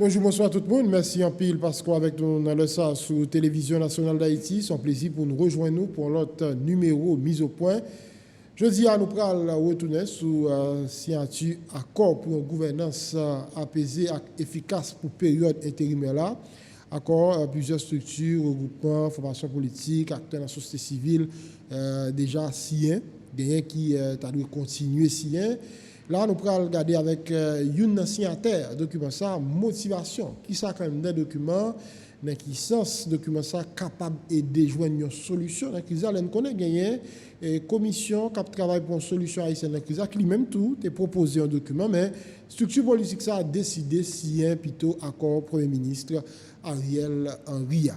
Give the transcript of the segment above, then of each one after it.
Bonjour, bonsoir tout le monde. Merci en pile parce qu'avec nous dans le SAS sur Télévision nationale d'Haïti, c'est un plaisir pour nous rejoindre nous pour notre numéro mise au point. Jeudi, nous allons retourner sur signature accord pour une gouvernance apaisée et efficace pour période intérimaire là. Accord plusieurs structures, regroupements, formations politiques, acteurs de la société civile déjà signés, des qui dû continuer signer. Là, nous allons regarder avec une signataire document ça, motivation, qui ça quand même des documents, dans qui sens document ça capable d'aider joindre une solution dans qui ça, nous connaît gagné et commission qui travaille pour une solution haïtienne dans qui ça, qui même tout est proposé un document, mais structure politique ça a décidé si un plutôt accord Premier ministre Ariel Henry.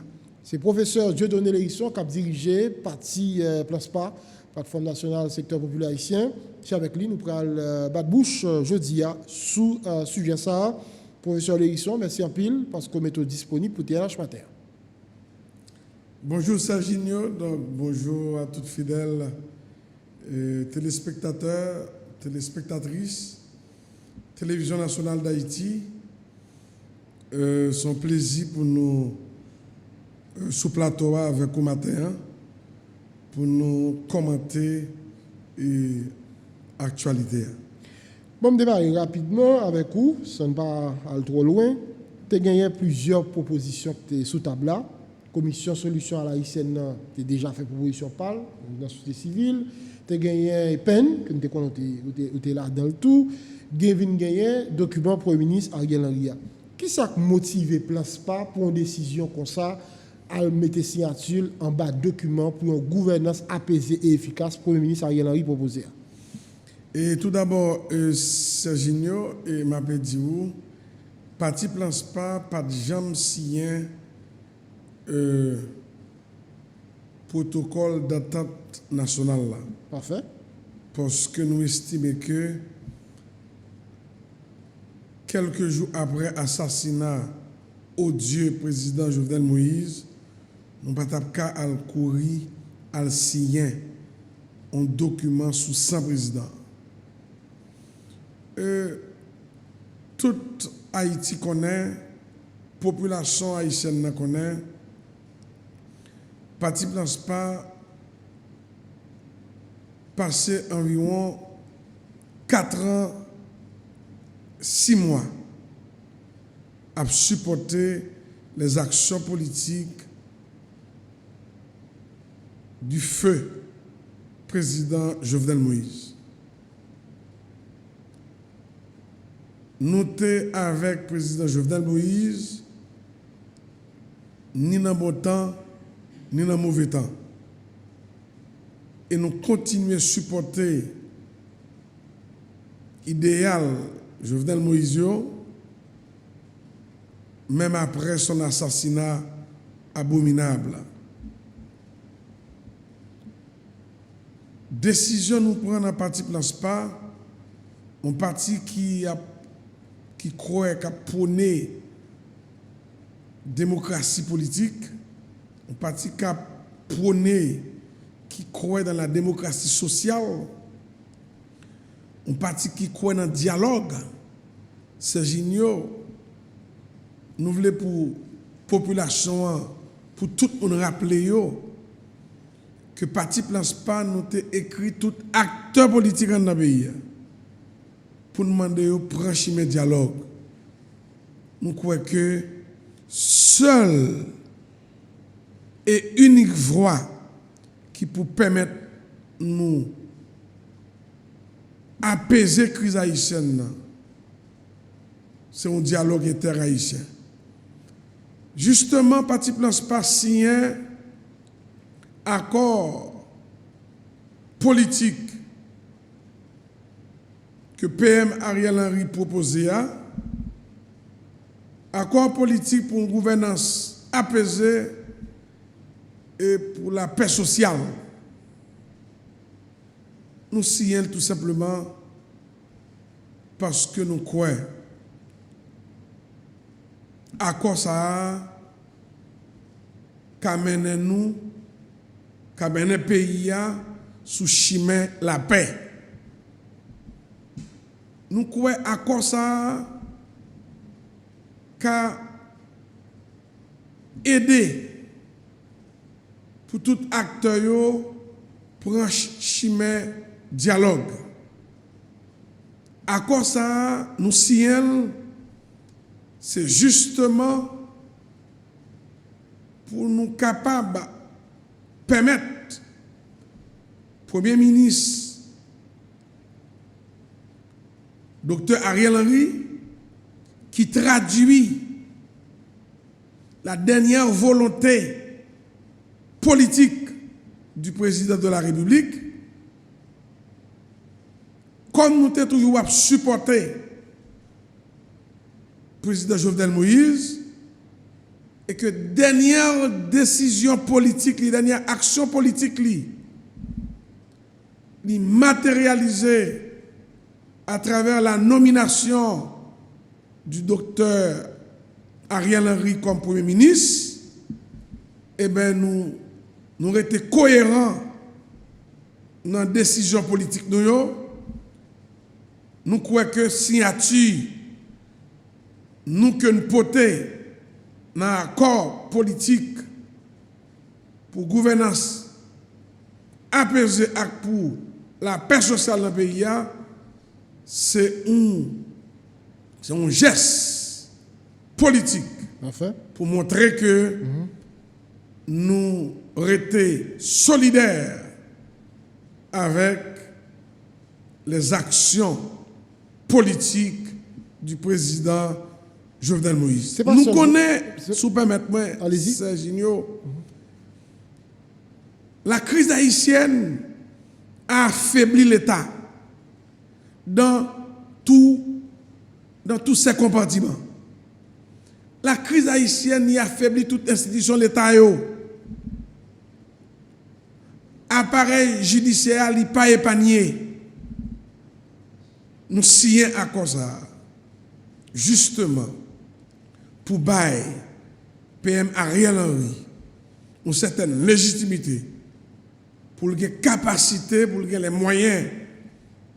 C'est professeur Dieudonné Lérisson qui a dirigé parti Plaspa, plateforme nationale secteur populaire haïtien. C'est avec lui, nous prenons battre bouche jeudi sous sujet ça. Professeur Lérisson, merci en pile parce que méthode disponible pour TNH matin. Bonjour Serginho, donc bonjour à toutes fidèles téléspectateurs, téléspectatrices, Télévision nationale d'Haïti. C'est un plaisir pour nous sous plateau avec vous matin pour nous commenter l'actualité. Bon, je démarrer rapidement avec vous, sans pas aller trop loin. Tu as gagné plusieurs propositions sous table là. Commission solution à la haïtienne, tu as déjà fait proposition parle dans la société civile. Tu as gagné peine, que tu es là dans le tout. Gavin gagné document Premier ministre Ariel Henry. Qui ça motive place pas pour une décision comme ça à mettre signature en bas document pour une gouvernance apaisée et efficace Premier ministre Ariel Henry proposé? Et tout d'abord, Serginho et m'a dit où, parti Planspa, pas de jamais signé protocole d'attente nationale là. Parfait. Parce que nous estimons que quelques jours après l'assassinat odieux président Jovenel Moïse, nous ne pouvons pas courir à signer un document sous 100 présidents. Toute Haïti connaît, population haïtienne connaît, parti Planspa passé environ 4 ans, 6 mois à supporter les actions politiques du feu président Jovenel Moïse. Nous sommes avec le président Jovenel Moïse, ni dans le bon temps, ni dans le mauvais temps. Et nous continuons à supporter l'idéal Jovenel Moïse, même après son assassinat abominable. Décision nous prend dans le parti Planspa, un parti qui croit qu'à prôner démocratie politique, un parti qui a prôné, qui croit dans la démocratie sociale, un parti qui croit dans le dialogue. Serginho, nous voulons pour la population, pour tout le monde rappeler que le parti Planspa nous a écrit tout acteur politique dans le pays pour nous demander de prendre le dialogue. Nous croyons que seule et unique voie qui peut permettre nous apaiser la crise haïtienne, c'est un dialogue inter-haïtien. Justement, le parti Planspa signé un accord politique que PM Ariel Henry proposait, accord politique pour une gouvernance apaisée et pour la paix sociale. Nous signons tout simplement parce que nous croyons accord ça qu'amène nous, qu'amène le pays sous chemin la paix. Nous croyons accord ça qu'à aider pour tout acteur yo pour un chemin dialogue. À quoi ça nous signale, c'est justement pour nous capables permettre Premier ministre Dr Ariel Henry qui traduit la dernière volonté politique du président de la République, comme nous avons toujours supporté le président Jovenel Moïse, et que dernière décision politique, les dernières actions politiques, les matérialisées à travers la nomination du docteur Ariel Henry comme Premier ministre, eh bien nous été cohérents dans la décision politique. Nous croyons que signature, nous que nous portons dans l'accord politique pour gouvernance apaisée et pour la paix sociale dans le pays, c'est un geste politique pour montrer que nous restés solidaires avec les actions politiques du président Jovenel Moïse. Nous connaissons, sous permettez-moi, Serginho, la crise haïtienne a affaibli l'État dans tous ses compartiments. La crise haïtienne y a affaibli toute institution de l'État. Appareil judiciaire n'est pas épargné. Nous signons à cause ça. Justement, pour bailler PM Ariel Henry une certaine légitimité, pour les capacités, pour les moyens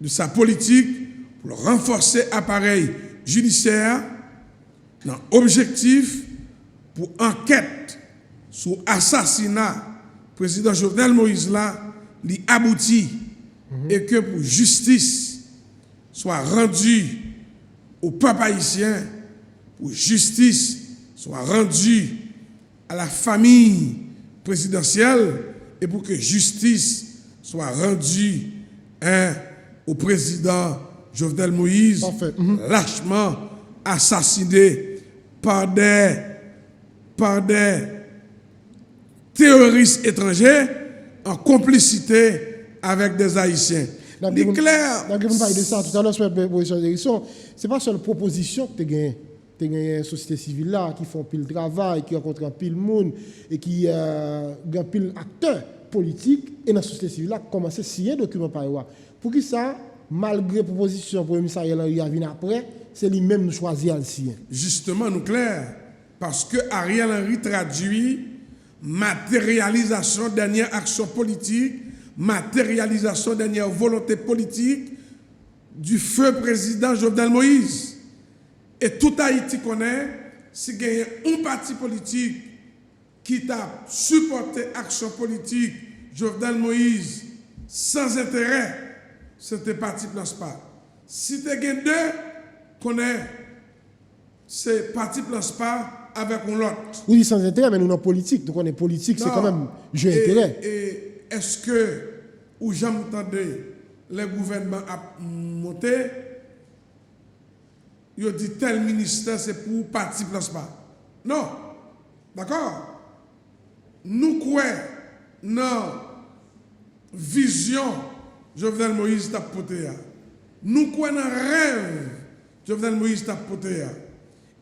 de sa politique, pour renforcer l'appareil judiciaire, dans l'objectif pour enquête sur l'assassinat du président Jovenel Moïse là, li aboutit et que pour justice soit rendue au peuple haïtien, pour justice soit rendue à la famille présidentielle et pour que justice soit rendue au président Jovenel Moïse, lâchement assassiné par des terroristes étrangers en complicité avec des Haïtiens. C'est clair. Vous parlez de ça tout à l'heure sur la proposition d'élection. Ce n'est pas seule proposition que tu as gagné. Tu as gagné une société civile là qui font pile travail, qui rencontrent un pile monde et qui ont pile acteurs politiques. Et dans la société civile là, commencé à signer un document par eux. Pour qui ça, malgré la proposition pour le ministre Ariel Henry à venir après, c'est lui-même nous choisir à le signer. Justement, nous clair. Parce que Ariel Henry traduit matérialisation dernière action politique, matérialisation dernière volonté politique du feu président Jovenel Moïse. Et tout Haïti connaît, si il y a un parti politique qui a supporté l'action politique Jovenel Moïse sans intérêt, c'était parti place pas. Si tu as deux, connaît, c'est parti place pas avec un autre. Oui, sans intérêt, mais nous sommes politique. Donc on est politique, c'est quand même jeu intérêt. Et est-ce que, ou j'entendais, le gouvernement a monté, il dit tel ministère c'est pour parti place pas. Non. D'accord? Nous croyons dans vision Jovenel Moïse t'a porté. Nous croyons dans rêve Jovenel Moïse t'a porté.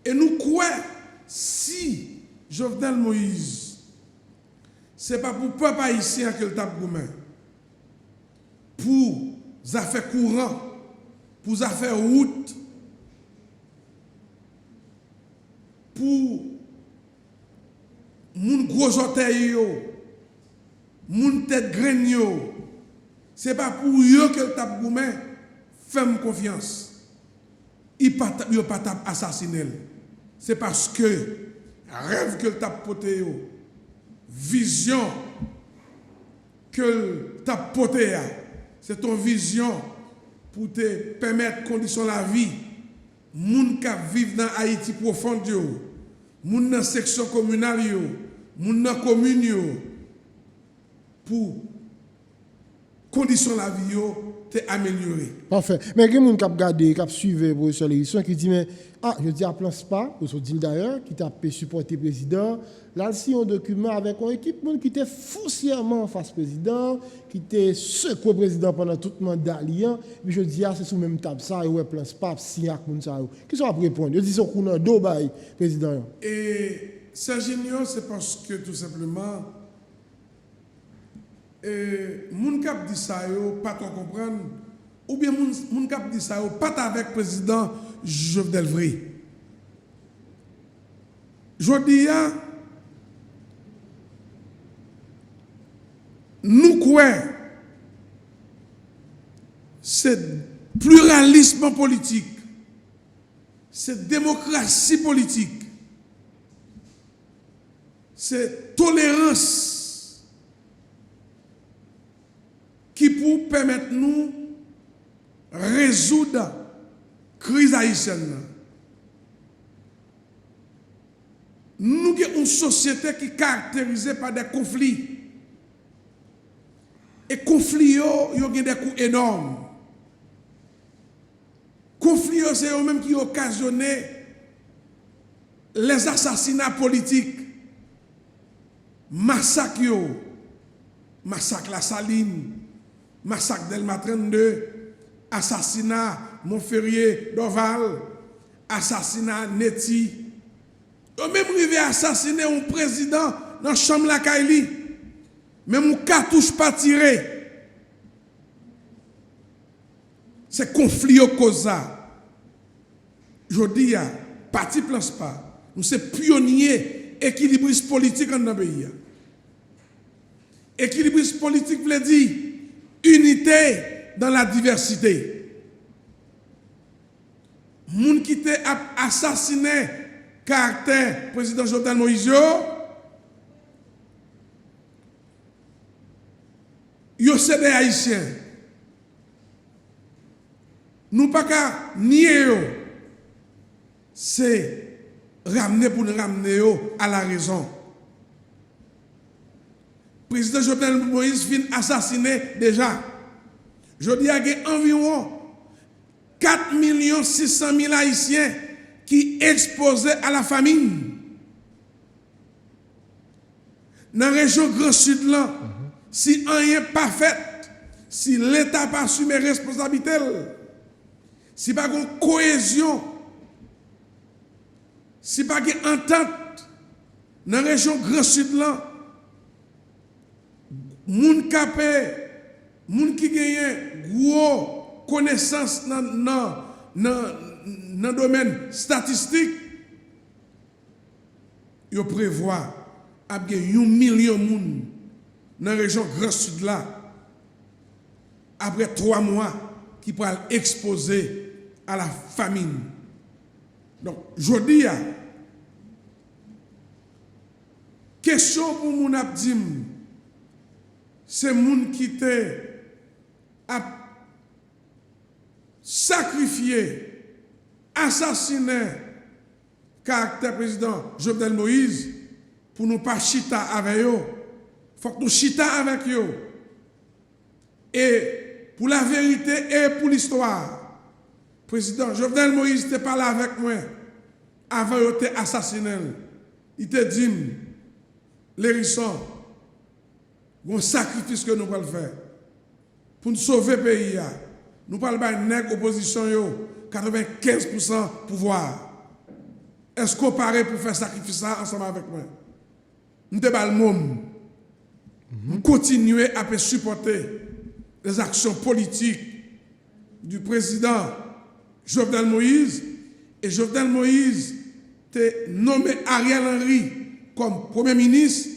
Et nous croyons si Jovenel Moïse ce n'est pas pour le peuple haïtien qu'il tape pour main. Pour les affaires courantes, pour les affaires routes, pour mon gros orteil, mon tête graine, ce n'est pas pour eux qu'il tape pour main. Fais-moi confiance. Il ne pas assassiner. c'est parce que rêve que t'a porté, vision que t'a porté, c'est ton vision pour te permettre conditions de la vie, moun qui vivent dans Haïti profonde, moun dans section communale, moun dans commune, pour conditions de la vie te améliorer. Parfait. Mais il y a des gens qui ont regardé, qui ont suivi le professeur Lérisson, qui disent, mais, je dis à plan SPA, pour ce dire d'ailleurs, qui t'a supporté le président, là, si un document avec une équipe qui était foncièrement face au président, qui était secoué président pendant tout le mandat alliant, puis je dis, c'est sous même table ça, et ouais, plan SPA, si à ça. Qui sont à répondre? Je dis, c'est qu'on deux bail, président. Et Serginio, c'est parce que tout simplement, moun kap di sa yo pas trop comprendre ou bien moun kap di sa yo pas avec président Jovenel Vrai. Jodi a nous quoi c'est pluralisme politique, c'est démocratie politique, c'est tolérance qui pour permettre nous résoudre la crise haïtienne. Nous avons une société qui est caractérisée par des conflits. Et conflits, ils ont des coûts énormes. Conflits, c'est eux-mêmes qui ont occasionné les assassinats politiques, massacres, massacre La Saline, massacre Delma 32, assassinat Montferrier d'Oval, assassinat Neti. Ils ont même arrivé à assassiner un président dans la chambre la Kaili. Même un cartouche pas tiré. C'est conflit au cause. Je dis, parti place pas. Nous sommes pionniers équilibristes politiques dans le pays. Équilibriste politique veut dire unité dans la diversité. Moun qui a assassiné caractère président Jovenel Moïse, yo c'est des Haïtiens. Nous pas qu'à nier yo. C'est ramener pour nous ramener yo à la raison. Président Jovenel Moïse fin assassiné déjà. Je dis qu'il y a environ 4 600 000 Haïtiens qui exposés à la famine. Dans la région Grand Sud, là, si rien n'est pas fait, si l'État n'a pas assumé ses responsabilités, si pas une cohésion, si pas une entente dans la région Grand Sud, là, moun qui gagne gros connaissance dans le domaine statistique, yo prévoit à 1 million de moun dans la région Grand Sud là après 3 mois qui pourra exposer à la famine. Donc, je dis, question pour moun ap dim, c'est moun qui a sacrifié, assassiné caractère président Jovenel Moïse pour nous pas chita avec eux. Il faut que nous chita avec eux. Et pour la vérité et pour l'histoire, président Jovenel Moïse n'était pas là avec moi avant d'être assassiné. Il te dit, Lérisson, un sacrifice que nous allons faire pour nous sauver le pays. Nous parlons de l'opposition, 95% pouvoir. Est-ce qu'on paraît pour faire sacrifice ça ensemble avec moi? Nous sommes le monde. Nous continuons à supporter les actions politiques du président Jovenel Moïse. Et Jovenel Moïse a nommé Ariel Henry comme Premier ministre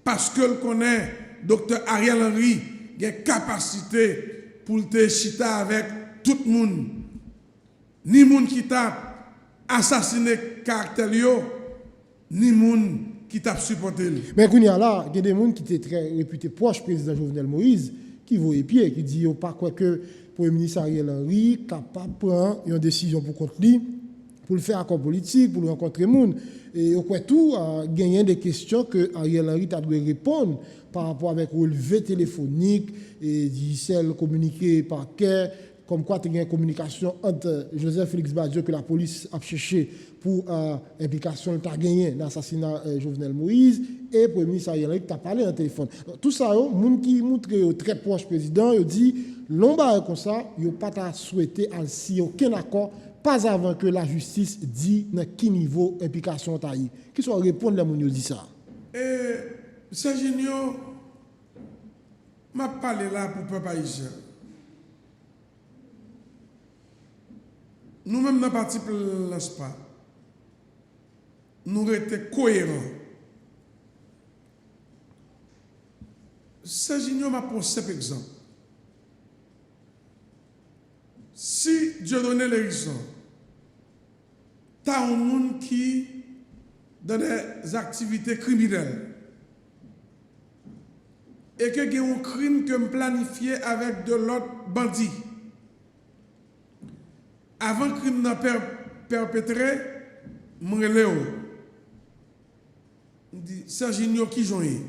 parce que connaît Dr. Ariel Henry a une capacité pour te chita avec tout le monde. Ni monde qui t'a assassiné caractère yo, ni moun qui t'a supporté. Mais il y a là, il y a des gens qui étaient très réputés proches du président Jovenel Moïse, qui voient pied, qui disent pas quoi que le Premier ministre Ariel Henry capable de prendre une décision pour contre lui, pour le faire accord politique, pour le rencontrer les gens. Et au point tout, il y a des questions que Ariel Henry a dû répondre par rapport avec le relevé téléphonique et celle communiquée par cœur, comme quoi il y a une communication entre Joseph Félix Badiou que la police a cherché pour implication de gagné dans l'assassinat Jovenel Moïse et le Premier ministre Ariel Henry qui a parlé dans le téléphone. Tout ça, les gens qui montrent très proche du président, ils disent l'on comme ça, ils n'ont pas souhaité signer aucun accord, pas avant que la justice dit dans quel niveau implication taille. Qui sont répondre les gens qui disent ça? Serginho m'a parlé là pour peuple haïtien. Nous-mêmes, dans le parti Planspa, nous étions cohérents. Serginho m'a pour un simple exemple. Si Dieu donnait l'hérisson, tu as un monde qui, dans des activités criminelles, et que il y a un crime que me planifié avec de l'autre bandit. Avant le crime n'a perpétré, je me dis, Serginho qui j'en ai.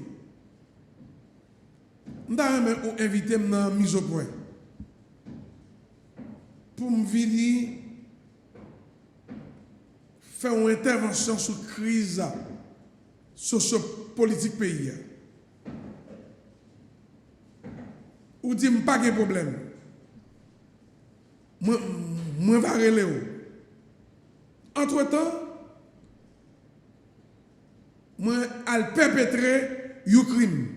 Je vais inviter à mise au point. Pour me venir faire une intervention sur la crise socio-politique pays. Ou dit pas de problème. Moi va relayer. Entre-temps, moi al perpétrer un crime.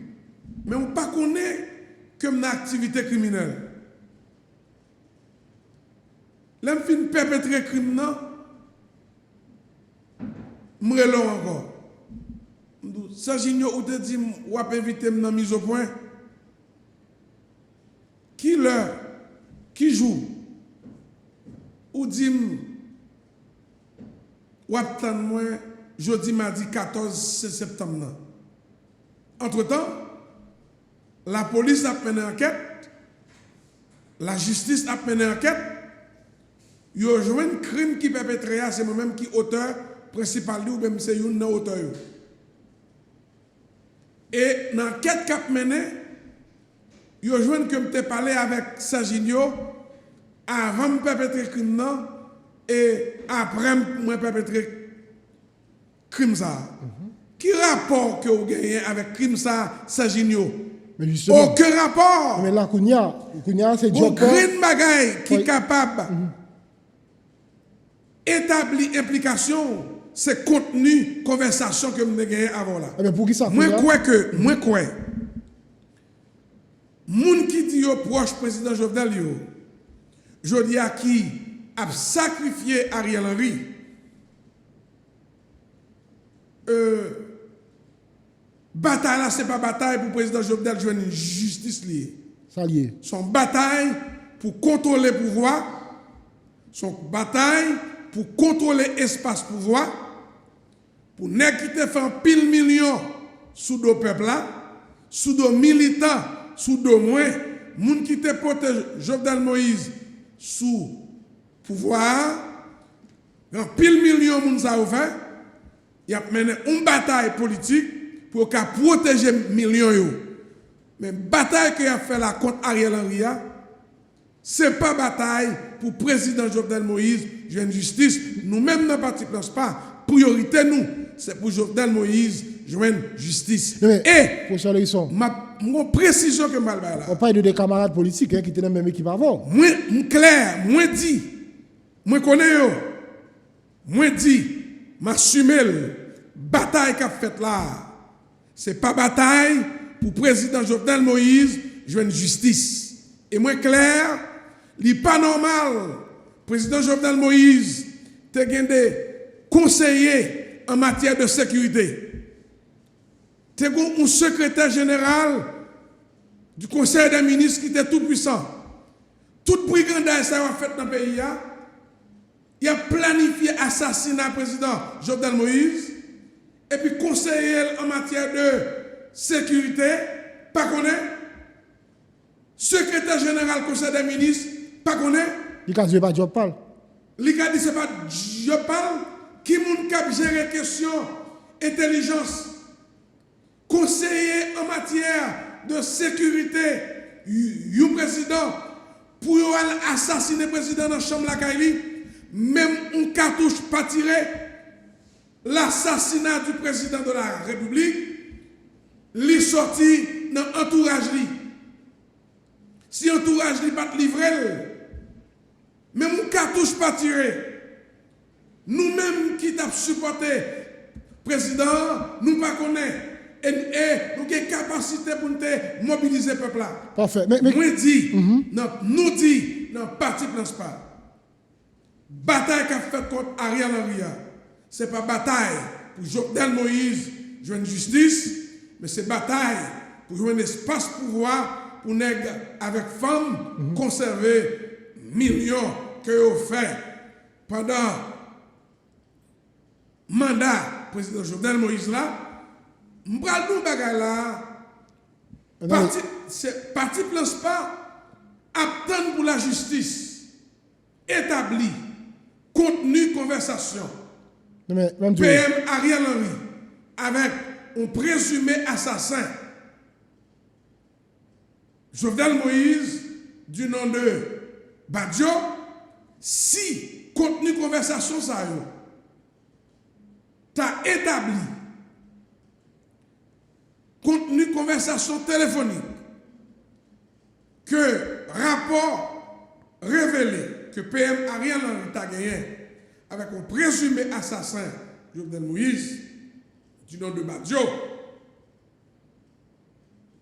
Mais on pas connaît comme une activité criminelle. L'homme fin perpétrer un crime non. Moi relais encore. Serginho ou te dit ou a invité dans mise au point. Qui l'heure, qui joue, ou dit, ou attend moi, jeudi, mardi 14 septembre. Entre-temps, la police a mené enquête, la justice a mené enquête, il y a un crime qui perpétré, c'est moi-même qui auteur principal, ou même c'est un auteur. Et dans l'enquête qu'a mené, il y a joué que je parlé avec Serginho avant de perpétrer le crime et après de perpétrer le crime. Qui rapport que vous gagnez avec le crime Serginho? Aucun rapport. Mais là, Kounia, c'est Dieu. Aucun bagaille qui est capable d'établir implication, c'est contenu, conversation que vous gagnez avant là. Mais pour qui ça? Moi, quoi? Moun qui dit au proche président Jovenel yo, je dis à qui a sacrifié Ariel Henry, bataille là, c'est pas bataille pour le président Jovenel jouer une justice liée. Ça lié. Son bataille pour contrôler le pouvoir, son bataille pour contrôler l'espace pouvoir, pour ne quitter faire pile millions sous deux peuples là, sous deux militants, sous deux mois, moun qui te porte Jovenel Moïse sous pouvoir, en pile million moun ça fait, il a mené une bataille politique pour qu'à protéger millions yo. Mais bataille qu'il a fait là contre Ariel Henry, c'est pas bataille pour président Jovenel Moïse, jeune justice, nous-mêmes dans le parti Planspa, priorité nous, c'est pour Jovenel Moïse, joindre justice. Et, pour ça, mon précision que je là. On parle de des camarades politiques qui étaient dans la même équipe avant. Moi, clair, moi dit, moi connais yo, moi dit, m'assume bataille qu'a fait là. C'est pas bataille pour président Jovenel Moïse, joindre justice. Et moi clair, il pas normal. Président Jovenel Moïse, te gen des conseillers en matière de sécurité. Tu as un secrétaire général du Conseil des ministres qui était tout puissant. Toute brigandage ça a fait dans le pays, Il a planifié l'assassinat du président Jovenel Moïse, et puis conseiller en matière de sécurité, pas connaît. Secrétaire général conseil des ministres, pas connaît. Il a dit pas Job parle. Il a dit c'est pas Job parle. Qui moun cap gérer question intelligence. Conseiller en matière de sécurité, un président pour assassiner le président dans la chambre la Kaili, même un cartouche pas tiré, l'assassinat du président de la République, il sorti dans l'entourage. Si l'entourage n'est pas livré, même un cartouche pas tiré, nous-mêmes qui t'avons supporté le président, nous ne connaissons pas. Et nous avons capacité pour nous mobiliser le peuple là. Parfait. Moi dis, nous dit, dans le parti principal, bataille qu'a fait contre Ariel Henry, ce n'est pas bataille pour Jovenel Moïse jouer une justice, mais c'est bataille pour jouer un espace pouvoir pour nègres avec femmes conserver millions que vous fait pendant le mandat président Jovenel Moïse là. M'bral nou bagay là, parti place pas, attendre pour la justice, établi, contenu, conversation. PM Ariel Henry, avec un présumé assassin, Jovenel Moïse, du nom de Badjo, si contenu, conversation, ça y est, t'as établi, contenu conversation téléphonique, que rapport révélé que PM Ariel Henry a gagné avec un présumé assassin, Jovenel Moïse, du nom de Badjo,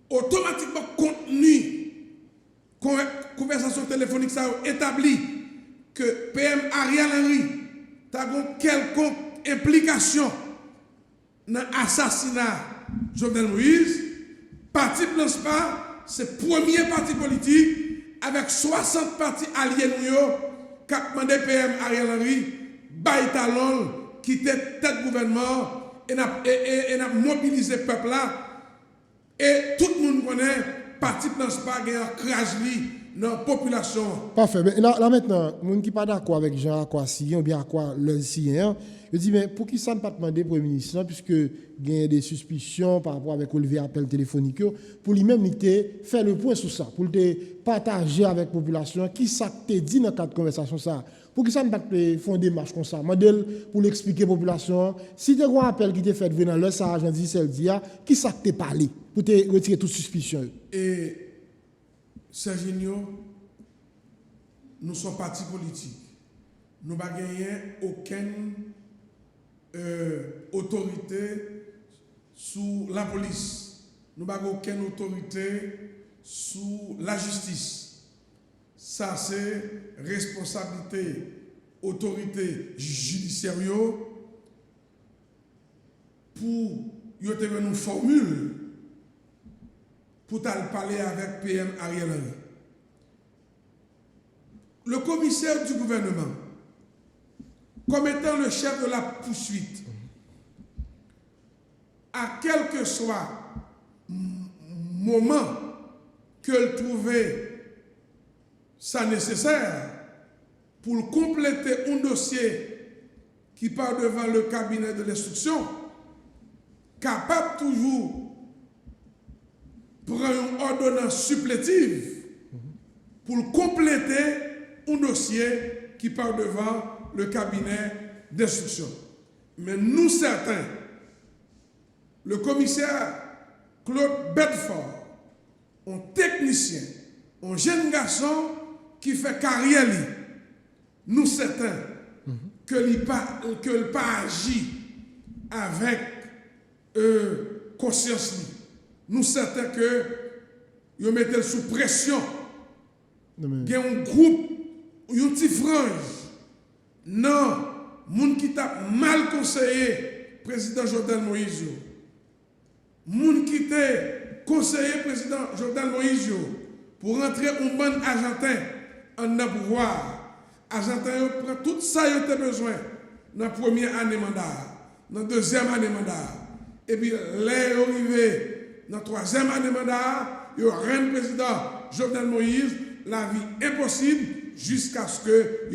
automatiquement contenu conversation téléphonique ça a établi que PM Ariel Henry a une quelconque implication dans l'assassinat Jovenel Moïse, parti principal, c'est le premier parti politique avec 60 partis alliés qui a demandé PM Ariel Henry, bail talon, quitter tête gouvernement et n'a mobilisé le peuple là. Et tout le monde connaît, parti principal qui a crasé dans la population. Parfait. Mais là maintenant, les gens qui ne sont pas d'accord avec Jean Akwasi ou bien Akwa le Sien, je dis, mais pour qui ça ne pas demander Premier ministre, puisque il y a des suspicions par rapport avec le appel téléphonique, pour lui-même faire le point sur ça, pour partager avec la population, qui ça te dit dans le cadre de conversation ça, pour qui ça ne pas faire une démarche comme ça, modèle pour l'expliquer à la population, si tu as un appel qui te fait venir dans le sage, dit celle dia, qui ça te parlé, pour te retirer toute suspicion. Et Serginho, nous sommes partis politiques. Nous n'avons gagné aucune autorité sous la police. Nous n'avons aucune autorité sous la justice. Ça, c'est responsabilité, autorité judiciaire pour y une formule pour parler avec PM Ariel Henry. Le commissaire du gouvernement, comme étant le chef de la poursuite, à quel que soit moment qu'elle trouvait ça nécessaire pour compléter un dossier qui part devant le cabinet de l'instruction, capable toujours prendre une ordonnance supplétive pour compléter un dossier qui part devant le cabinet d'instruction. Mais nous certains, le commissaire Claude Bedford, un technicien, un jeune garçon qui fait carrière, nous certains que il pas agi avec conscience. Nous certains que ils mettent sous pression. Il y a un groupe, une petite frange. Non, moun qui t'a mal conseillé président Jovenel Moïse. Moun qui t'a conseillé président Jovenel Moïse pour rentrer un bon argentin en pouvoir agents prend tout ça ils ont besoin dans la première année mandat, dans la deuxième année mandat. Et puis, les arrivés dans la troisième année mandat, ils ont président Jovenel Moïse, la vie impossible jusqu'à ce que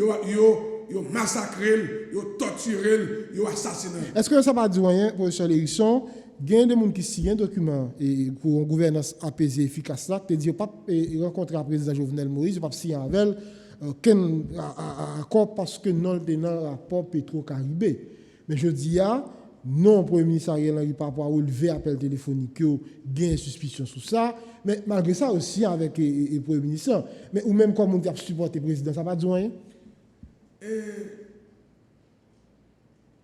ils massacré, ils torturé, ils assassiné. Est-ce que ça va dire rien, professeur Lérisson? Il y a des gens qui signent un document pour une gouvernance apaisée et efficace, qui dit pas rencontrer le président Jovenel Moïse, pas signer avec aucun accord parce que non dans le rapport Petro-Caribé. Mais je dis non, le Premier ministre Ariel Henry par rapport à relever appel téléphonique, il y a une suspicion sur ça, mais malgré ça aussi avec le Premier ministre. Mais ou même comme on a supporté le président, ça va dire rien?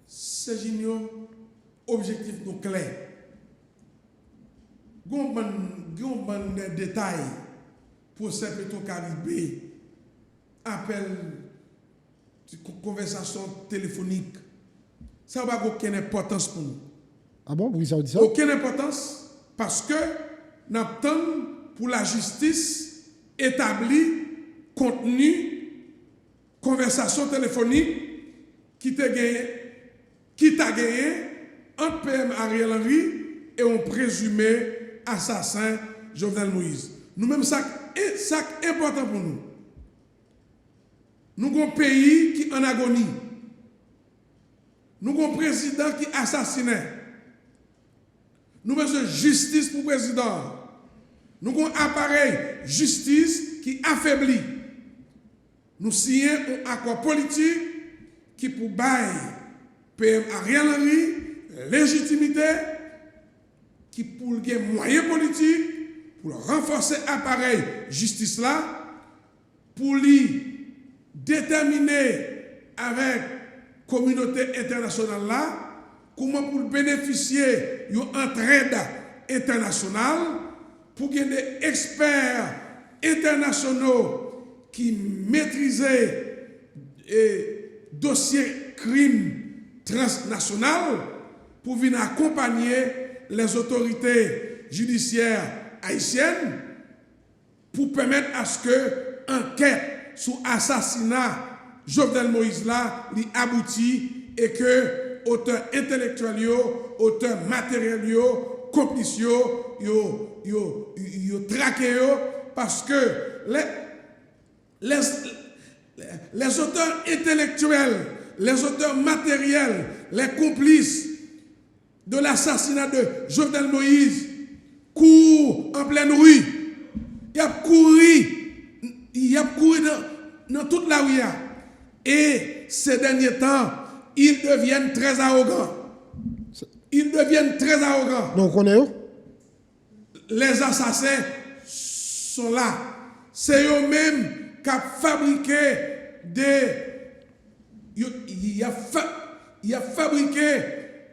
C'est génial, objectif nous clair. Gon des détails pour ce Petro-Caribé, appel, conversation téléphonique. Ça n'a aucune importance pour nous. Ah bon, vous avez dit ça? Aucune importance parce que nous attendons pour la justice établie, contenu, conversation téléphonique qui t'a gagné entre PM Ariel Henry et un présumé assassin Jovenel Moïse. Nous-mêmes, ça est important pour nous. Nous avons un pays qui est en agonie. Nous avons un président qui est assassiné. Nous avons besoin de justice pour le président. Nous avons un appareil justice qui affaiblit. Nous signons un accord politique qui pour bailler PM Ariel Henry légitimité, qui pour les moyens politiques, pour renforcer l'appareil justice là, pour lui déterminer avec la communauté internationale là, comment pour bénéficier d'une entraide internationale, pour qu'il y ait des experts internationaux qui maîtrisent les dossiers crimes transnationaux pour venir accompagner les autorités judiciaires haïtiennes pour permettre à ce que l'enquête sur l'assassinat Jovenel Moïse là aboutit et que auteurs intellectuels, auteurs matériels, complices, traqués parce que les auteurs intellectuels, les auteurs matériels, les complices de l'assassinat de Jovenel Moïse courent en pleine rue. Il a couru dans toute la rue. Et ces derniers temps, ils deviennent très arrogants. Donc on est où? Les assassins sont là. C'est eux-mêmes qui ont fabriqué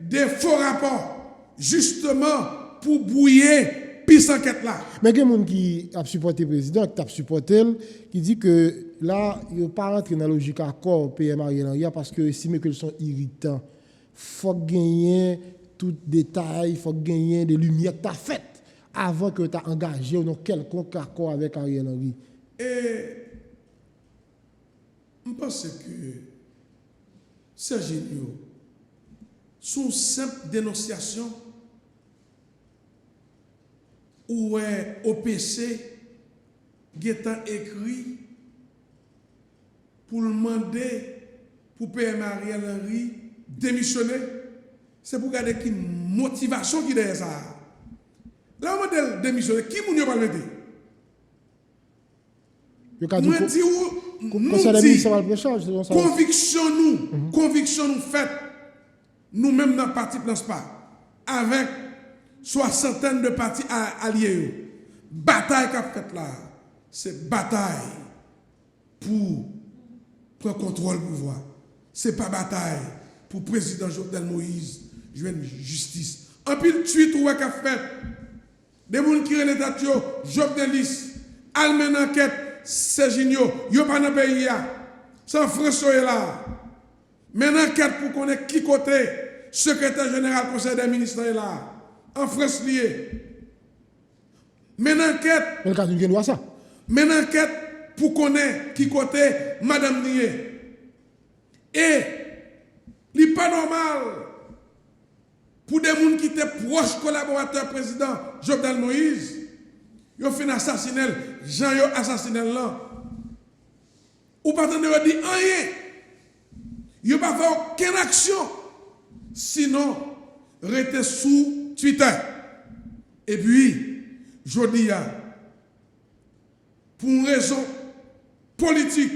des faux rapports, justement pour brouiller pis enquête là. Mais il y a des gens qui ont supporté le président, qui ont supporté, qui dit que là, il ne pas rentrer dans la logique accord PM Ariel Henry parce que estime qu'ils sont irritants. Il faut gagner tout détail, il faut gagner des lumières que tu as faites avant que tu aies engagé dans quelconque accord avec Ariel Henry. Et je pense que c'est génial. Sous simple dénonciation, où est OPC qui est écrit pour demander pour PM Ariel Henry démissionner. C'est pour regarder qui motivation qui est derrière ça. Là, on va démissionner. Qui vous pas le mettre? Conviction nous faite nous-mêmes dans le parti Planspa avec soixantaine de partis alliés. Bataille qu'a faite là, c'est bataille pour prendre contrôle du pouvoir. C'est pas bataille pour le président Jovenel Moïse jouer justice. En pile tweet ou qu'a fait des gens qui ont l'état Jovenelis, Almen enquête, c'est génial, yo pas dans le pays sans François est là. Mais enquête pour connaître qui côté secrétaire général conseil des ministres est là. En France lié. Mais enquête. Mais enquête pour connaître qui côté madame Nié. Et il n'est pas normal pour des gens qui étaient proches collaborateurs président Jovenel Moïse, ils ont fait assassiner, Jean yo assassiné là. Ou pas de dire rien. Ils n'ont pas fait aucune action. Sinon, rester sous Twitter. Et puis, je dis, pour une raison politique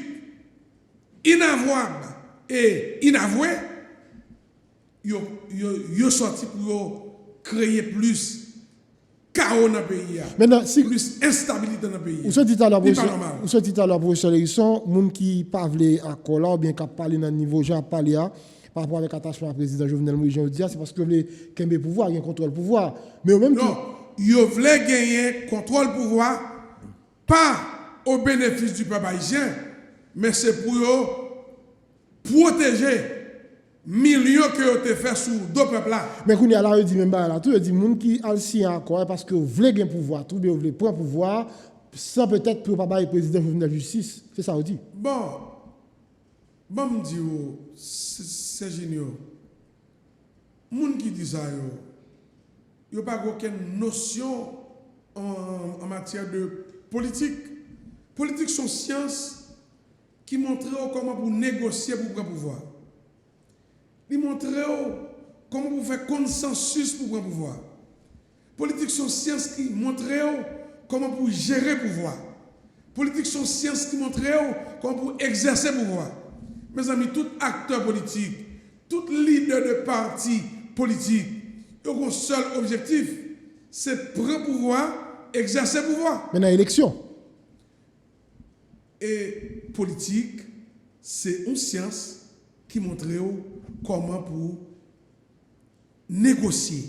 inavouable et inavouée, ils sont sortis pour créer plus chaos dans le pays, maintenant, si, plus instabilité dans le pays. Vous sortez à la normal. professeur Lérisson, les gens qui parlent à Cola ou bien qui parlent dans le niveau Jean parlé par rapport avec l'attachement au président Jovenel Moïse, c'est parce que vous voulez qu'il y ait pouvoir, il y a un contrôle pouvoir. Mais au même non, ils voulaient gagner contrôle pouvoir, pas au bénéfice du peuple haïtien, mais c'est pour protéger millions que vous avez fait sous deux peuples là. Mais quand il y a là, il dit même pas là, tout, il dit gens qui ont signé encore parce que vous voulez gagner pouvoir, tout bien vous voulez prendre pouvoir, sans peut-être pour pas le président Jovenel justice. C'est ça, vous dit. Bon, me dit, c'est génial. Les gens qui disent ça, ils n'ont pas aucune notion en matière de politique. Politique sont sciences qui montrent comment vous négocier pour prendre pouvoir. Ils montrent comment vous faire consensus pour prendre pouvoir. Politique sont sciences qui montrent comment vous gérer pouvoir. Politique sont sciences qui montrent comment vous exercer pouvoir. Mes amis, tout acteur politique, tout leader de parti politique, ils ont un seul objectif, c'est prendre pouvoir, exercer pouvoir. Maintenant, élection. Et politique, c'est une science qui montre comment pour négocier,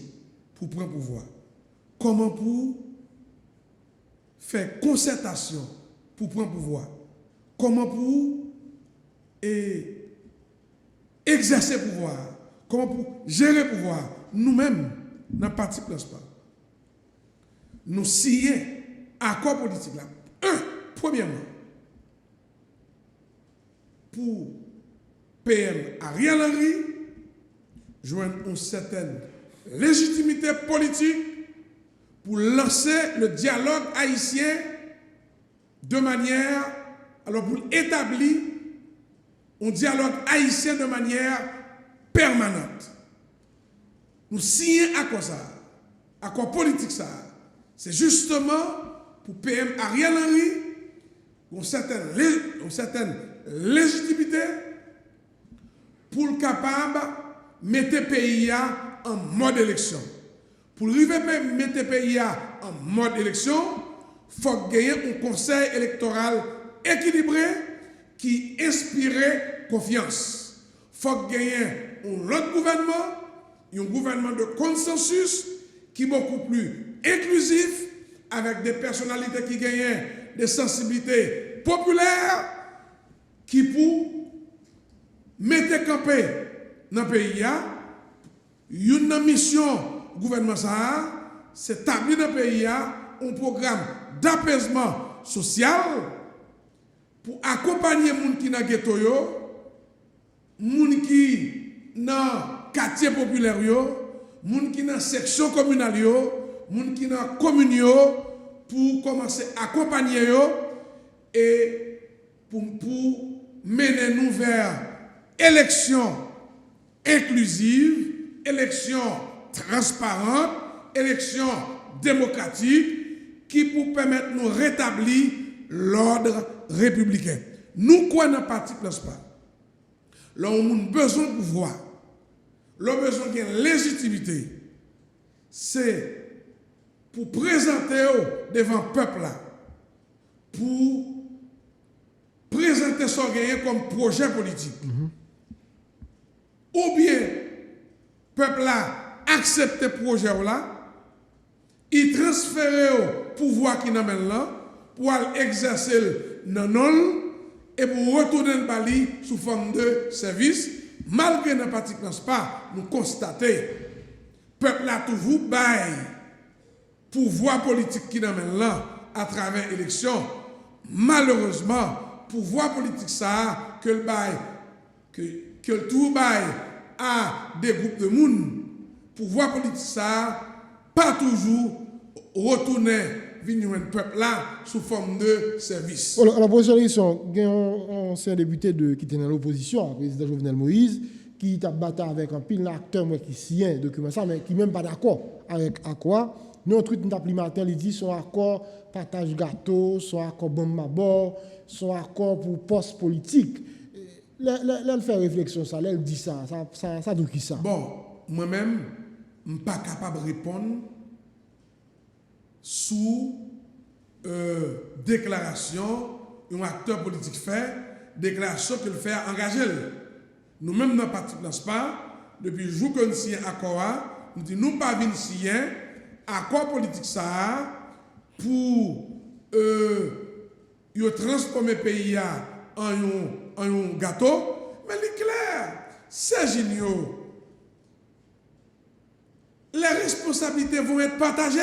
pour prendre pouvoir. Comment pour faire concertation pour prendre pouvoir. Comment pour exercer pouvoir. Comment pour gérer pouvoir. Nous-mêmes, dans le parti principal, nous signons accord politique là. Premièrement, pour PM Ariel Henry joindre une certaine légitimité politique pour lancer le dialogue haïtien de manière, alors pour établir un dialogue haïtien de manière permanente. Nous signons accord ça, accord politique ça. C'est justement pour PM Ariel Henry une certaine légitimité pour le capable de mettre le pays en mode élection. Pour arriver à mettre le pays en mode élection, il faut gagner un conseil électoral équilibré qui inspire confiance. Il faut gagner un autre gouvernement de consensus qui est beaucoup plus inclusif, avec des personnalités qui gagnent des sensibilités populaires, qui pour mettre campé dans le pays, une mission gouvernement c'est établir dans le pays un programme d'apaisement social pour accompagner les gens qui sont dans le ghetto, les gens qui sont dans le quartier populaire, les gens qui sont dans la section communale, les gens qui sont dans la commune, pour commencer à accompagner et pour mener nous vers élection inclusive, élection transparente, élection démocratique qui pour permettre de nous rétablir l'ordre républicain. Nous, quoi, dans le parti principal, là, on a besoin de pouvoir, là, on a besoin de légitimité, c'est pour présenter devant le peuple là, pour présenter son gain comme projet politique. Ou bien, le peuple là accepte le projet là, il transfère le pouvoir qui n'amène là, pour exercer le non et pour retourner le bali sous forme de service. Malgré ne pratiquons pas, nous constatons, le peuple a toujours bail pouvoir politique qui n'amène là à travers l'élection. Malheureusement, pouvoir politique ça que le bail que le tout bail à des groupes de monde, pouvoir politique ça, pas toujours retourner venir un peuple là sous forme de service. Alors, la prochaine élection, il y a un ancien député qui était dans l'opposition, le président Jovenel Moïse, qui a battu avec un pile d'acteurs qui signent un document, ça, mais qui n'est même pas d'accord avec quoi. Nous, on truc d'appli matin, il dit son accord partage gâteau, son accord bon mabord, son accord pour poste politique. Là, elle fait réflexion, ça, là, elle dit ça d'où qui ça? Bon, moi-même, je ne suis pas capable de répondre sous déclaration un acteur politique fait, déclaration qu'il fait engager. Nous-mêmes, dans le parti pas, depuis le jour que nous signons accord, nous disons nous pas venir signer accord politique ça pour transformer le pays en un gâteau, mais il est clair, c'est génial. Les responsabilités vont être partagées.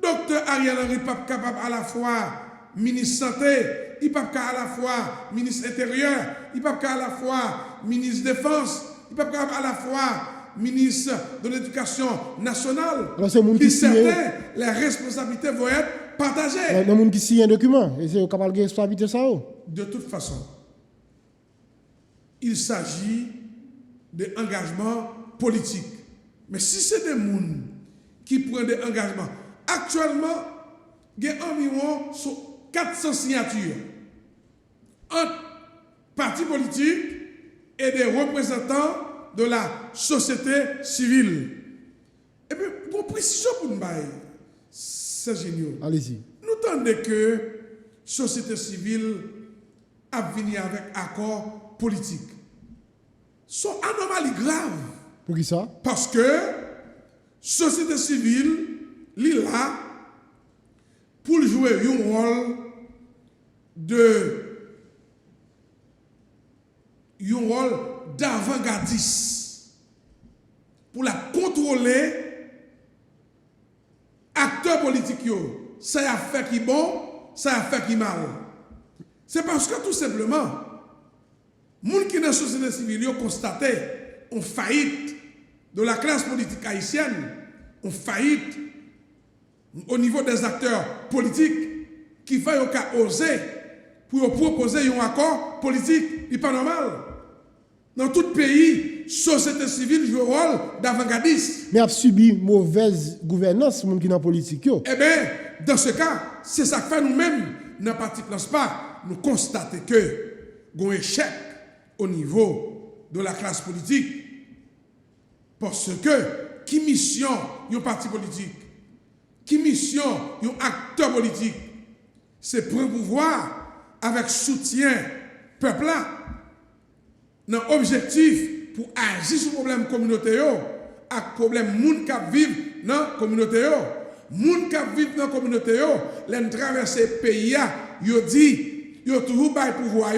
Docteur Ariel Henry n'est pas capable à la fois ministre santé, il n'est pas capable à la fois ministre intérieur, il n'est pas capable à la fois ministre défense, il n'est pas capable à la fois ministre de l'éducation nationale. Certains, les responsabilités vont être partagées. Il y a des gens qui signent un document, et c'est capable de responsabilité ça. De toute façon, il s'agit d'engagements politiques. Mais si c'est des gens qui prennent des engagements, actuellement, il y a environ 400 signatures entre partis politiques et des représentants de la société civile. Et puis, pour précision pour nous, c'est génial. Allez-y. Nous tendons que la société civile a venu avec accord politique. Sont anomalies graves. Pour qui ça? Parce que la société civile, est là pour jouer un rôle d'avant-gardiste, pour la contrôler, acteurs politiques, ça a fait qui bon, ça a fait qui mal. C'est parce que tout simplement, les gens qui dans la société civile ont constaté une faillite de la classe politique haïtienne, une faillite au niveau des acteurs politiques qui font oser pour proposer un accord politique, il n'est pas normal. Dans tout pays, société civile joue le rôle d'avant-gardiste. Mais a subi mauvaise gouvernance, les gens qui sont dans la politique. Eh bien, dans ce cas, c'est ça que fait nous-mêmes, dans le parti Place pas, nous constatons que il y a un échec au niveau de la classe politique. Parce que, qui mission un parti politique, qui mission un acteur politique, c'est prendre pouvoir avec soutien peuple là, dans l'objectif pour agir sur le problème communautaire, avec le problème moun qui vivent dans la communauté. Moun qui vivent dans la communauté, les traverser le pays, ils disent, ils ont toujours pas le pouvoir.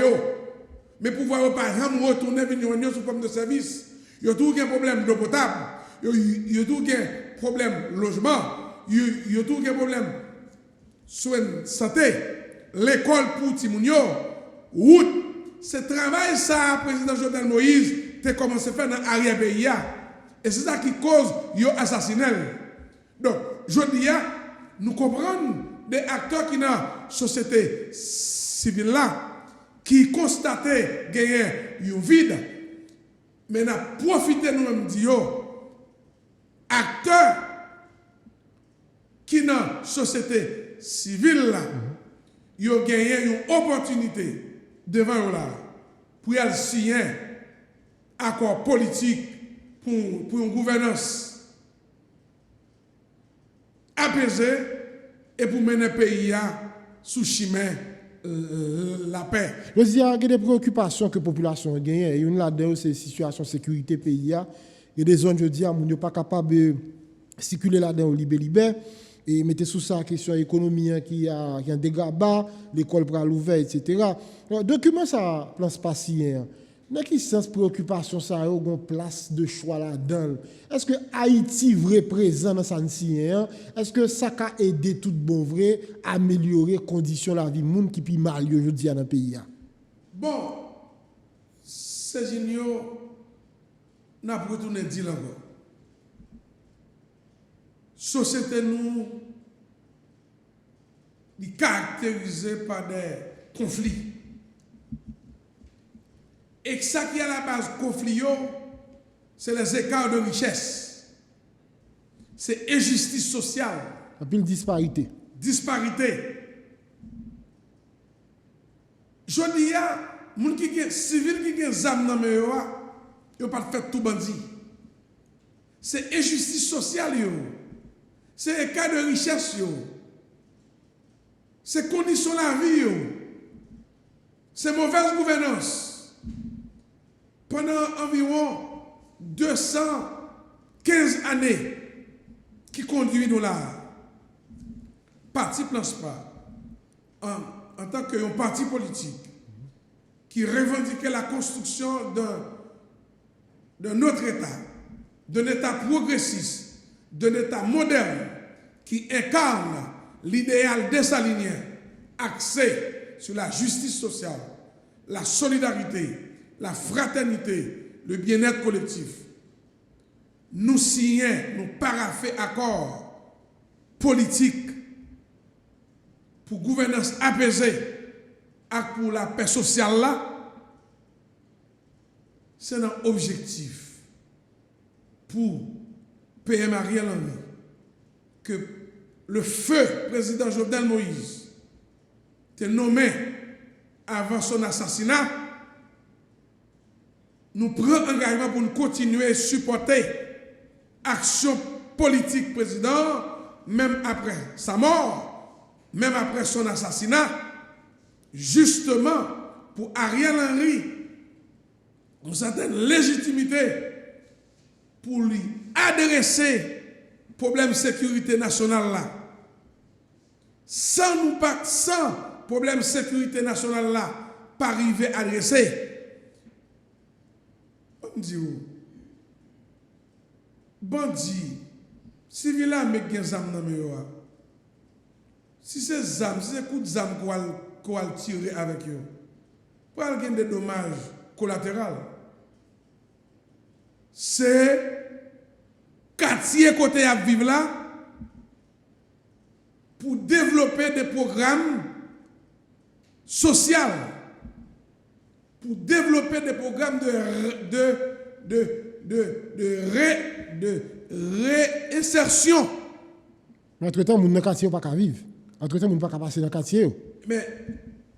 Mais le pouvoir, par exemple, retourner venir sous forme de service. Ils ont toujours un problème d'eau potable, ils ont toujours un problème de logement, ils ont toujours un problème de soins de santé, l'école pour Timounio, route. Ce travail, ça, le président Jovenel Moïse, a commencé à faire dans l'arrière-pays. Et c'est ça qui cause l'assassinat. Donc, je dis, nous comprenons des acteurs qui sont dans la société civile là, qui constataient qu'il y a un vide, mais nous avons profité nous-mêmes de acteurs qui sont dans la société civile là, ils ont gagné une opportunité devant eux là, pour aller signer un accord politique pour une gouvernance apaisée et pour mener le pays sous chemin la paix. Je dis, il y a des préoccupations que la population a gagnées. Il y a une c'est la situation de sécurité pays. Il y a des zones, je dis, où on n'est pas capable de circuler là-dedans au libé. Et mettez sous ça la question économique qui a un dégât bas, l'école pour l'ouvert, etc. Le document, ça plan spatien. Dans quel sens préoccupation ça a une place de choix là-dedans? Est-ce que Haïti vrai présent dans ça? Est-ce que ça a aidé tout bon vrai à améliorer les conditions de la vie des gens qui sont mal aujourd'hui dans le pays? Bon, ces jeunes n'a pas retourné dire encore. Société nous est caractérisée par des conflits. Et ça qui est à la base conflit, c'est les écarts de richesse. C'est injustice sociale. Et puis une disparité. Disparité. Je dis, les gens qui sont civils qui ont des armes dans les mains, ils n'ont pas fait tout bandit. C'est injustice sociale. C'est écart de richesse. C'est conditions de la vie. C'est mauvaise gouvernance. Pendant environ 215 années qui conduit nous là, parti place pas, en tant qu'un parti politique qui revendiquait la construction d'un autre État, d'un État progressiste, d'un État moderne qui incarne l'idéal dessalinien axé sur la justice sociale, la solidarité, la fraternité, le bien-être collectif. Nous signons, nous paraphons accord politique pour gouvernance apaisée et pour la paix sociale là, c'est un objectif pour PM Ariel Henry que le feu président Jovenel Moïse était nommé avant son assassinat. Nous prenons engagement pour nous continuer à supporter l'action politique président, même après sa mort, même après son assassinat, justement pour Ariel Henry, une certaine légitimité pour lui adresser le problème de sécurité nationale là. Sans problème de sécurité nationale là, pas arriver à adresser. On dit, bandit, civil là, mais qui a des armes dans le main. Si c'est armes, si c'est coups d'armes qu'on va tirer avec eux, pour avoir des dommages collatéraux, c'est quartier côté à vivre là pour développer des programmes sociaux, pour développer des programmes de réinsertion. Entre-temps, les gens dans le quartier ne peuvent pas vivre. Entre-temps, les gens ne peuvent pas passer dans le quartier. Mais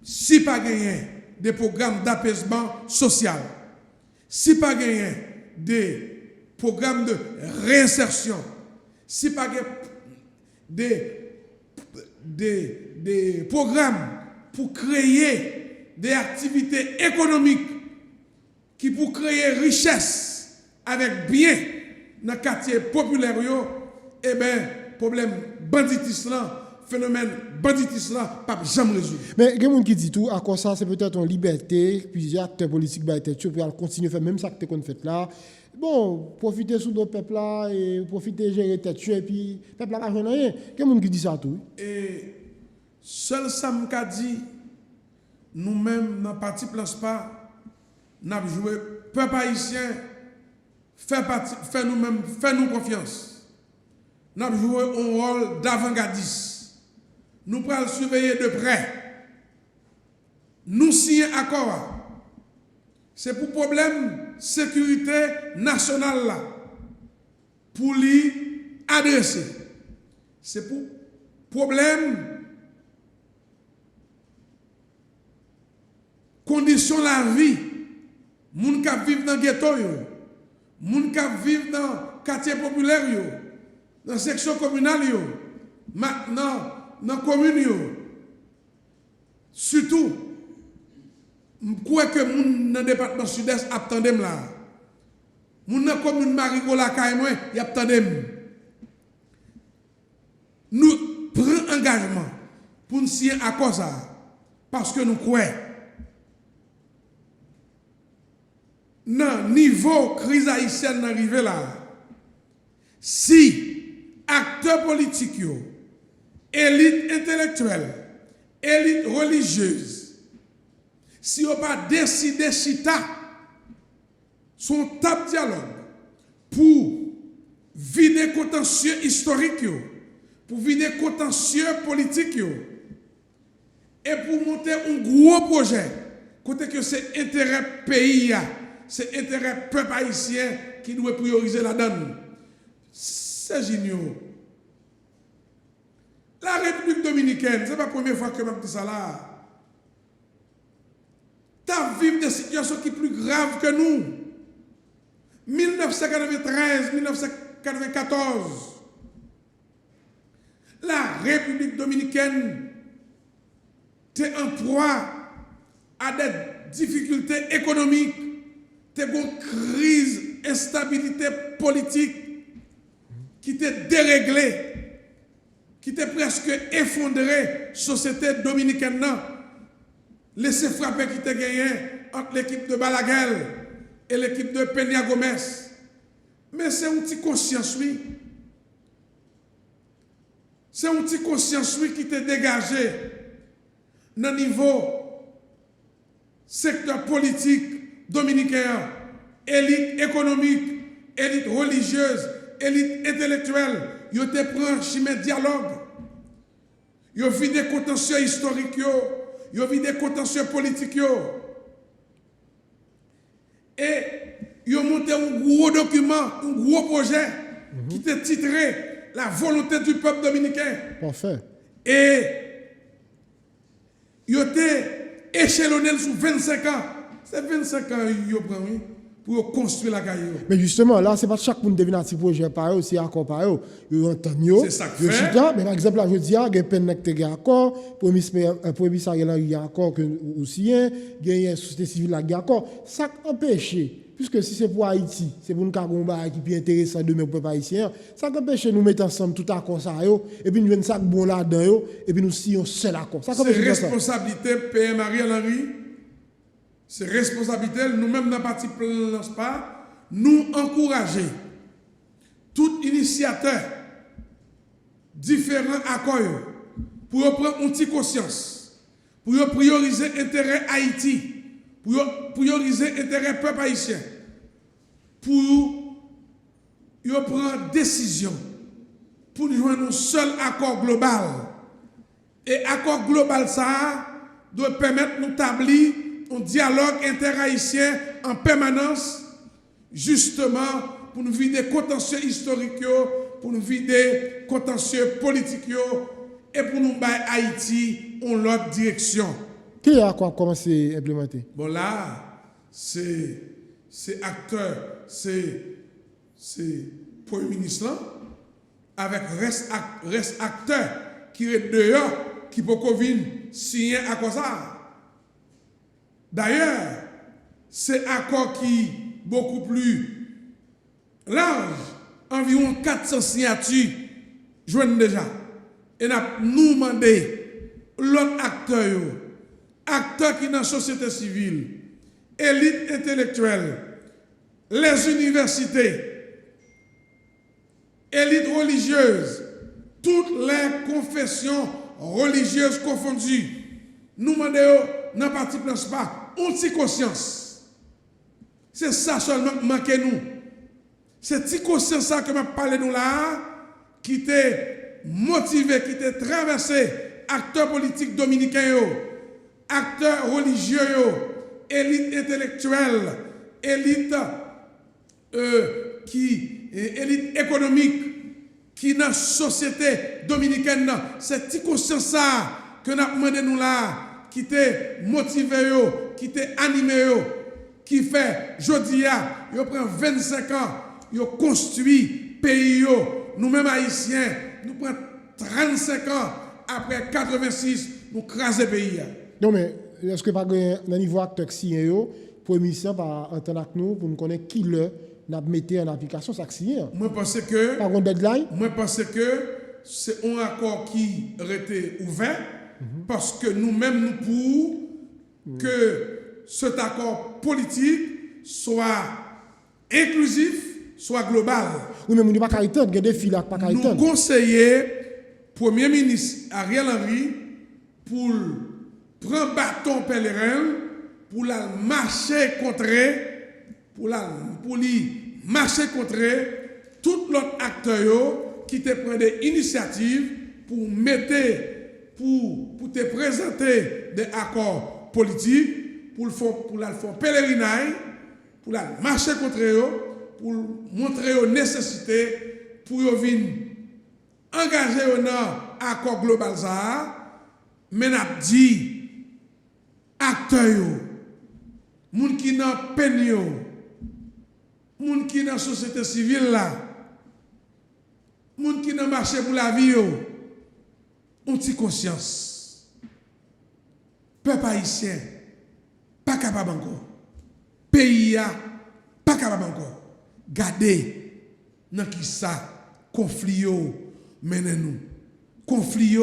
si pas gagné des programmes d'apaisement social, si pas gagné des programmes de réinsertion, si pas gagné des programmes pour créer des activités économiques qui pour créer richesse avec bien dans le quartier populaire, eh bien, problème banditisme, phénomène banditisme, pas jamais résolu. Mais il y a des gens qui disent tout, à quoi ça, c'est peut-être une liberté, plusieurs acteurs politiques pour continuer à faire même ça que tu as fait là. Bon, profiter sous notre peuple là et profiter de gérer tête et puis le peuple là n'a rien. Il y a des gens qui disent ça tout. Et seul ça m'a dit, nous-mêmes, dans le parti Place Pas, nous avons joué, peuple haïtien, fait nous-mêmes, fait nous confiance. Nous avons joué un rôle d'avant-gardiste. Nous pourrons surveiller de près. Nous signons accord. C'est pour problème sécurité nationale là. Pour lui adresser. C'est pour problème condition de la vie. Moun qui vivent dans le ghetto, moun qui vivent dans le quartier populaire, dans la section communale, maintenant dans la commune. Surtout, je crois que moun dans le département sud-est attendent là. Moun dans la commune Marigola, ils attendent. Nous prenons engagement pour nous signer à cause ça. Parce que nous croyons. Dans le niveau crise haïtienne arrivé là, si acteurs politiques, élite intellectuelle, élite religieuse, si on pas décidé chita son table dialogue pour vider contentieux historique, pour vider contentieux politique, et pour monter un gros projet, côté que c'est intérêt pays, c'est intérêt peuple haïtien qui doit prioriser la donne. C'est génial. La République dominicaine, ce n'est pas la première fois que je dis ça là. Tu as vécu des situations qui sont plus graves que nous. 1993, 1994, la République dominicaine était en proie à des difficultés économiques, était une crise, instabilité politique qui était déréglée, qui était presque effondrée, la société dominicaine, laissez frapper qui était gagné entre l'équipe de Balaguer et l'équipe de Peña Gomez. Mais c'est un petit conscience, oui. C'est un petit conscience, oui, qui était dégagé dans le niveau secteur politique dominicain, élite économique, élite religieuse, élite intellectuelle. Ils ont pris un chemin de dialogue. Ils ont vu des contentieux historiques, ils ont vu des contentieux politiques. Et ils ont monté un gros document, un gros projet qui était titré La volonté du peuple dominicain. Parfait. Et ils ont été échelonnés sur 25 ans. C'est 25 ans qu'ils ont pris pour construire la caillou. Mais justement, là, ce n'est pas chaque monde qui devient un petit projet par eux, c'est accord par eux. Ils entendent. C'est ça que fait. Mais par exemple, là, je dis, il y a un peine qui est accord, premier ministre il y a accord aussi, il y a une société civile qui est accord. Ça empêche, puisque si c'est pour Haïti, c'est pour nous combat qui est intéressant demain pour les Haïtiens, ça empêche nous mettre ensemble tout accord ça, et puis nous venons ça bon là-dedans, et puis nous sillons un seul accord. C'est responsabilité PM Ariel Henry. C'est responsabilité, nous-mêmes dans le parti pas, nous encourager tout initiateur différents accords pour prendre une petite conscience, pour prioriser l'intérêt Haïti, pour prioriser l'intérêt peuple haïtien, pour prendre décision, pour nous joindre un seul accord global. Et accord global, ça doit permettre de nous établir un dialogue interhaïtien en permanence, justement pour nous vider contentieux historiques, pour nous vider contentieux politiques et pour nous mettre Haïti en l'autre direction. Qui a commencé à implémenter? Bon là, c'est acteur, c'est Premier ministre là, avec reste acteur qui est dehors, qui peut venir signer à cause ça. D'ailleurs, c'est un accord qui est beaucoup plus large, environ 400 signatures, joignent déjà. Et nous demandé l'autre acteurs qui dans la société civile, élite intellectuelle, les universités, élite religieuse, toutes les confessions religieuses confondues, nous demandons dans le parti pas. On tient conscience. C'est ça seulement qui manque nous. C'est cette conscience que m'a parlé nous là, qui t'est motivé, qui t'est traversé, acteurs politiques dominicains, acteurs religieux, élite intellectuelle, élite élite économique, qui dans la société dominicaine, c'est cette conscience ça que nous avons demandé nous là, qui t'est motivé, qui t'est animé, qui fait, je dis, il prend 25 ans, il construit pays, nous-mêmes haïtiens, nous prenons 35 ans, après 86, nous crasons le pays. Non, mais est-ce que par le niveau acteur signé, pour émission par entendre avec nous, pour nous connaître qui le n'a mis en application, ça signé? Moi, je pense que. Par un deadline? Moi, je pense que c'est un accord qui a été ouvert. Parce que nous-mêmes, nous pouvons que cet accord politique soit inclusif, soit global. Oui, mais nous ne pouvons pas cariter, il y a des filets pas cariter. Nous conseillons Premier ministre Ariel Henry pour prendre bâton pèlerin pour la marcher contre pour lui marcher contre tout l'autre acteur qui te prend des initiatives pour te présenter des accords politiques, pour la faire pèlerinage, pour la marcher contre eux, pour montrer aux nécessités, pour venir engager dans l'accord global ça, mais n'a dit acteurs, moun qui dans peine, moun qui dans société civile là, moun qui dans marché pour la vie, ont une conscience. Peuple haïtien, pas capable encore. Pays pas capable encore. Gardez dans qui ça, conflit menez nous. Conflit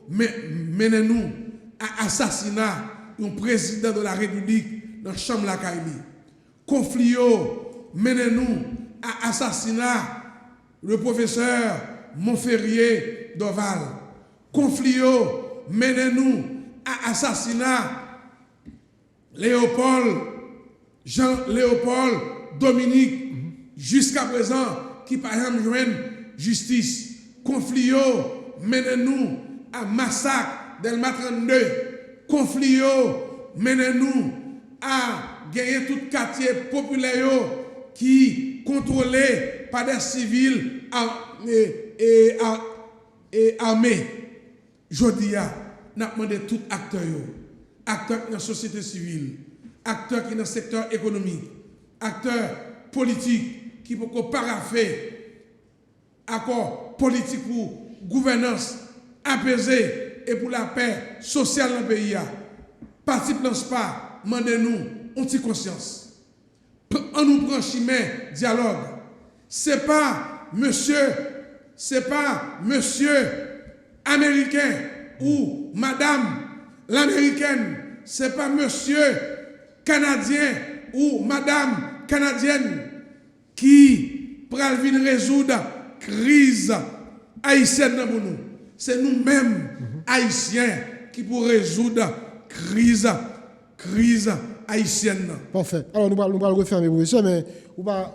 menez nous à assassinat un président de la République dans la chambre de la Kaili. Conflit menez nous à assassinat le professeur Montferrier d'Oval. Conflit menez nous à assassinat Jean-Léopold Dominique jusqu'à présent qui par exemple joigne justice. Conflit menez nous à massacre d'Elma 32. Conflit menez nous à gagner tout quartier populaire qui contrôlé par des civils et armés. Jodi a, n'a demandé tout acteurs dans la société civile, acteurs qui dans le secteur économique, acteurs politiques qui peuvent paraffer accord politique pour gouvernance apaisée et pour la paix sociale dans le pays. Parti Plan pas, mandez-nous, on tient conscience. On nous prend chemin, dialogue. C'est pas monsieur américain ou madame l'américaine, c'est pas monsieur canadien ou madame canadienne qui pral venir résoudre crise haïtienne dans nous. C'est nous-mêmes haïtiens qui pour résoudre crise haïtienne. Parfait. Alors nous allons refermer professeur, mais ou pas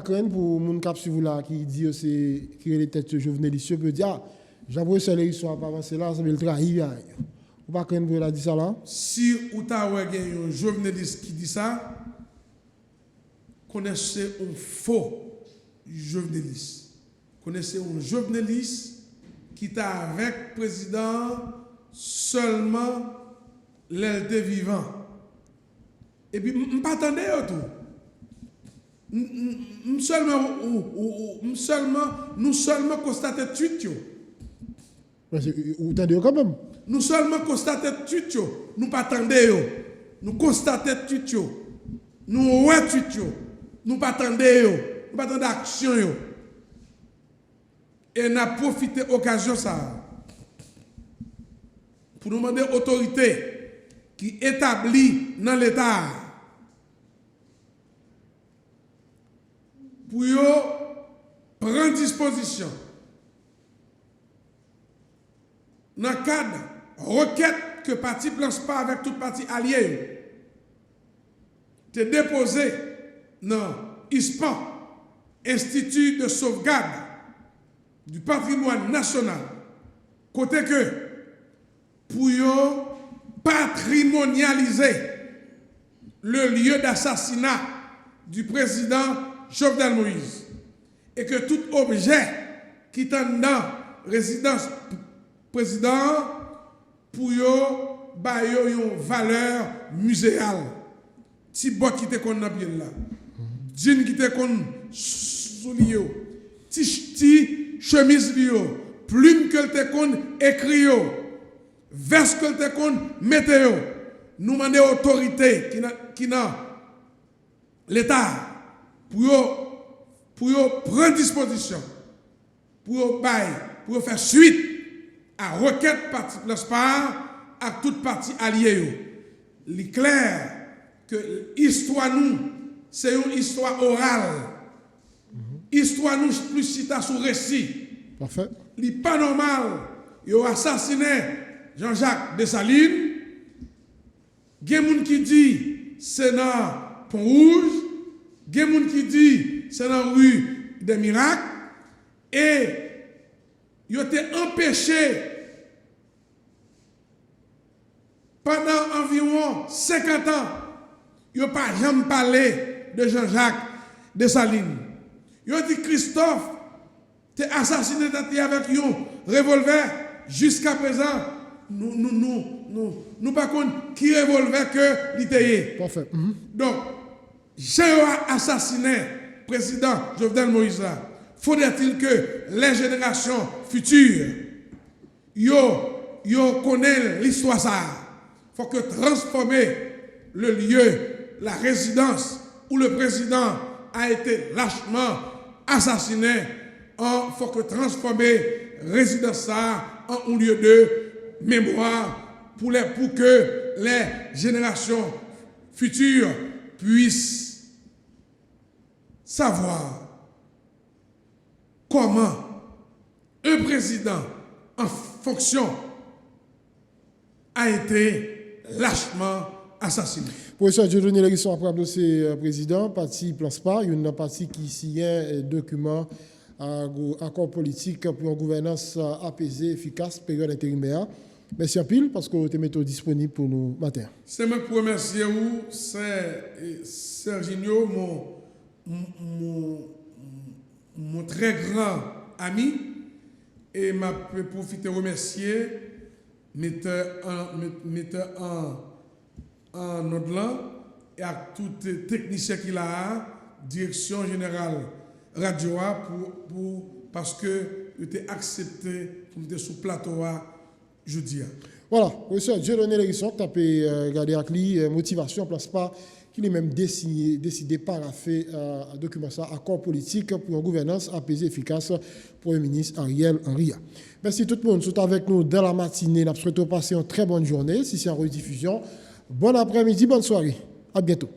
craindre pour mon cap sur vous là qui dit c'est qui les têtes journalistes peut dire Jean-Professeur l'histoire pas avancer là, ça veut le trahir. Ou pas craindre pour la dit ça là. Si ou ta un journaliste qui dit ça, connaissez un faux journaliste. Connaissez un journaliste qui est avec le président seulement l'était vivant. Et puis, je ne m'attendais pas tout. Nous seulement constatons tout. Vous attendez quand même. Nous seulement constatons tout. Nous pas attendons. Nous constatons tout. Nous ouais tout. Nous pas attendons. Nous pas attendons action. Et nous avons profité de l'occasion ça pour nous demander autorité qui établit dans l'État pour prendre disposition dans le cadre requête que parti Plan pas avec toute partie alliée te déposé dans ISPAN, Institut de sauvegarde du patrimoine national, côté que pour patrimonialiser le lieu d'assassinat du président Jovenel Moïse et que tout objet qui est dans résidence président pour une valeur muséale. Si bot qui te kon nan bien là, jean qui te kon soulier, ti chemise bio, plume que te kon écrit yo, veste que te kon météo. Nous demandons autorité qui n'a l'État pour prendre disposition, pour faire suite à requête parti Plaspar à toute partie alliée. Il est clair que l'histoire nous, c'est une histoire orale. Histoire nous plus cita sous récit. Parfait. Il n'est pas normal. Il a assassiné Jean-Jacques Dessalines. Il y a des gens qui disent c'est dans Pont-Rouge. Il y a des gens qui disent c'est dans la rue des miracles. Et ils ont été empêchés pendant environ 50 ans. Ils n'ont pas jamais parlé de Jean-Jacques Dessalines. Ils ont dit Christophe, tu es assassiné avec un revolver. Jusqu'à présent, nous pas contre qui revolver que l'ité. Parfait. Donc, j'ai assassiné le président Jovenel Moïse. Faudrait-il que les générations futures connaissent l'histoire ça. Il faut que transformer le lieu, la résidence où le président a été lâchement assassiné, il faut que transformer résidence ça en un lieu de mémoire pour que les générations futures puissent savoir comment un président en fonction a été lâchement assassiné. Professeur Dieudonné Lérisson, après le dossier président, parti Plan Spa, il y a un parti qui signe un document accord politique pour une gouvernance apaisée, efficace, période intérimaire. Merci à pile parce que vous êtes disponible pour nous matin. C'est moi pour remercier vous, c'est Serginho, mon très grand ami, et m'a profité de remercier metteur en Nodlan et à tous les techniciens qu'il a, direction générale radio parce que vous avez accepté pour être sous plateau jeudi. Voilà, professeur Dieudonné Lérisson, tu as regardé avec lui, motivation, place pas, qu'il est même décidé paraffer un document ça, accord politique pour une gouvernance apaisée, efficace, pour le ministre Ariel Henry. Merci tout le monde, vous êtes avec nous dans la matinée. Nous souhaitons passer une très bonne journée. Si c'est en rediffusion, bon après-midi, bonne soirée. À bientôt.